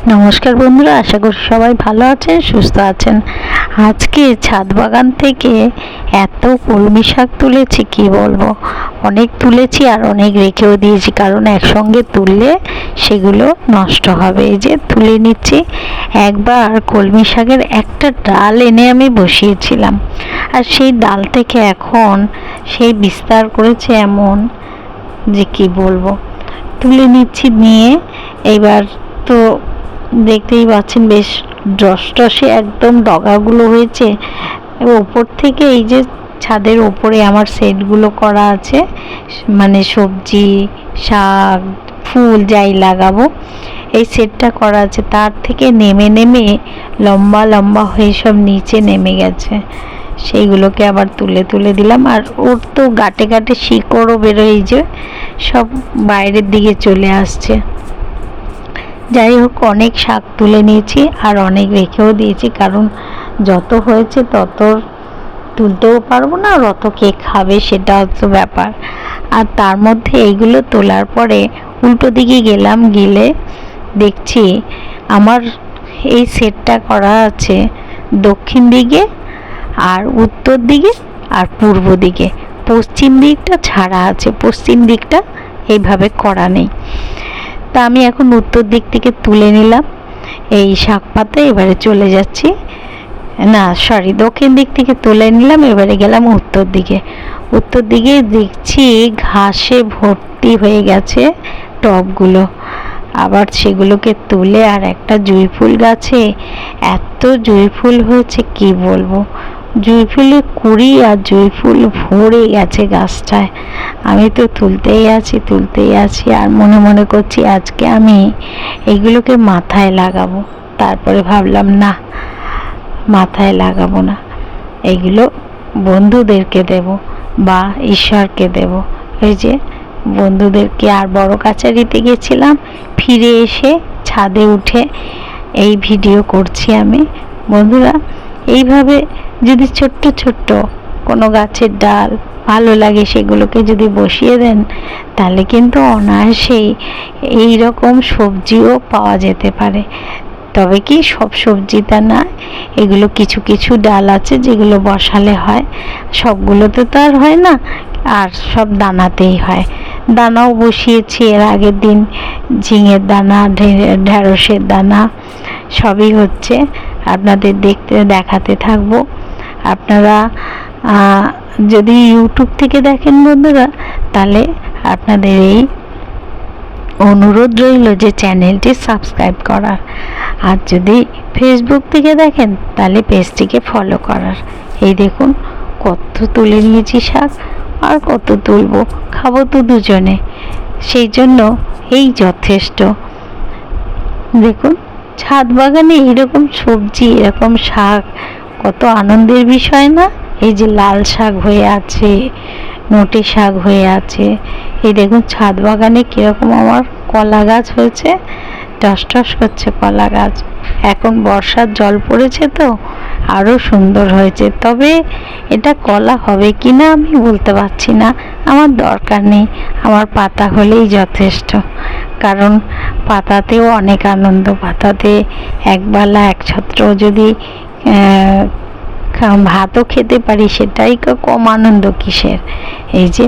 নমস্কার বন্ধুরা, আশা করি সবাই ভালো আছেন, সুস্থ আছেন। আজকে ছাদ বাগান থেকে এত কলমি শাক তুলেছি কি বলবো। অনেক তুলেছি আর অনেক রেখেও দিয়েছি, কারণ একসঙ্গে তুললে সেগুলো নষ্ট হবে। এই যে তুলে নিচ্ছি। একবার কলমি শাকের একটা ডাল এনে আমি বসিয়েছিলাম, আর সেই ডাল থেকে এখন সেই বিস্তার করেছে এমন যে কি বলবো। তুলে নিচ্ছি, নিয়ে এইবার তো দেখতেই পাচ্ছেন বেশ টসটসে একদম ডগাগুলো হয়েছে। ওপর থেকে এই যে ছাদের ওপরে আমার সেটগুলো করা আছে, মানে সবজি, শাক, ফুল যাই লাগাবো এই সেটটা করা আছে, তার থেকে নেমে নেমে লম্বা লম্বা হয়ে সব নিচে নেমে গেছে। সেইগুলোকে আবার তুলে তুলে দিলাম। আর ওর তো গাটে গাটে শিকড়ও বেরোয়, এই যে সব বাইরের দিকে চলে আসছে। যাই হোক, অনেক শাক তুলে নিয়েছি আর অনেক রেখেও দিয়েছি, কারণ যত হয়েছে তত তুলতেও পারবো না, আর অত কে খাবে সেটা হচ্ছে ব্যাপার। আর তার মধ্যে এইগুলো তোলার পরে উল্টো দিকে গেলাম, গেলে দেখছি আমার এই সেটটা করা আছে দক্ষিণ দিকে আর উত্তর দিকে আর পূর্ব দিকে। পশ্চিম দিকটা ছাড়া আছে, পশ্চিম দিকটা এইভাবে করা নেই। তা আমি এখন উত্তর দিক থেকে তুলে নিলাম এই শাক পাতা। এবারে চলে যাচ্ছি, না সরি, দক্ষিণ দিক থেকে তুলে নিলাম, এবারে গেলাম উত্তর দিকে। উত্তর দিকে দেখছি ঘাসে ভর্তি হয়ে গেছে টবগুলো। আবার সেগুলোকে তুলে আর একটা জুঁই ফুল গাছে এত জুঁই ফুল হয়েছে কি বলবো। জুঁই ফুলের কুড়ি আর জুঁই ফুল ভরে গেছে গাছটায়। আমি তো তুলতেই আছি আর মনে মনে করছি আজকে আমি এগুলোকে মাথায় লাগাবো। তারপরে ভাবলাম না, মাথায় লাগাবো না, এগুলো বন্ধুদেরকে দেব বা ঈশ্বরকে দেব। এই যে বন্ধুদেরকে। আর বড় কাছারিতে গেছিলাম, ফিরে এসে ছাদে উঠে এই ভিডিও করছি আমি। বন্ধুরা, এইভাবে যদি ছোট্ট ছোট্ট কোনো গাছের ডাল ভালো লাগে সেগুলোকে যদি বসিয়ে দেন, তাহলে কিন্তু অনায়াসেই এই রকম সবজিও পাওয়া যেতে পারে। তবে কি সব সবজিটা না, এগুলো কিছু কিছু ডাল আছে যেগুলো বসালে হয়, সবগুলোতে তো আর হয় না, আর সব দানাতেই হয়। দানাও বসিয়েছি এর আগের দিন, ঝিঙের দানা, ঢেঁড়সের দানা সবই হচ্ছে। আপনাদের দেখাতে থাকবো। আপনারা যদি ইউটিউব থেকে দেখেন বন্ধুরা, তাহলে আপনাদের এই অনুরোধ রইল যে চ্যানেলটি সাবস্ক্রাইব করার। আর যদি ফেসবুক থেকে দেখেন তাহলে পেজটিকে ফলো করার। এই দেখুন কত তুলে নিয়েছি শাক, আর কত তুলবো, খাবো তো দুজনে, সেই জন্য এই যথেষ্ট। দেখুন ছাদ বাগানে এরকম সবজি, এরকম শাক কত আনন্দের বিষয় না। এই যে লাল শাক হয়ে আছে, নোটে শাক হয়ে আছে। এই দেখুন ছাদ বাগানে কিরকম আমার কলা গাছ হয়েছে, টস টস করছে কলা গাছ। এখন বর্ষার জল পড়েছে তো আরো সুন্দর হয়েছে। তবে এটা কলা হবে কিনা আমি বলতে পারছি না, আমার দরকার নেই, আমার পাতা হলেই যথেষ্ট। কারণ পাতাতেও অনেক আনন্দ। পাতাতে একবেলা এক ছত্র যদি ভাতও খেতে পারি, সেটাই কম আনন্দ কিসের। এই যে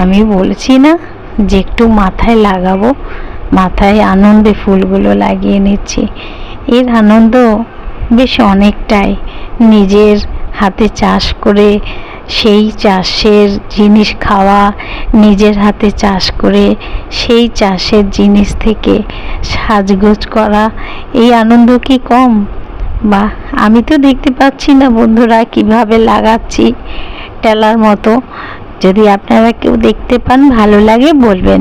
আমি বলছি না যে একটু মাথায় লাগাবো, মাথায় আনন্দে ফুলগুলো লাগিয়ে নিচ্ছি। এর আনন্দ বেশ অনেকটাই। নিজের হাতে চাষ করে সেই চাষের জিনিস খাওয়া, নিজের হাতে চাষ করে সেই চাষের জিনিস থেকে সাজগোজ করা, এই আনন্দ কি কম? বা আমি তো দেখতে পাচ্ছি না বন্ধুরা কিভাবে লাগাচ্ছি টেলার মতো। যদি আপনারা কেউ দেখতে পান, ভালো লাগে বলবেন।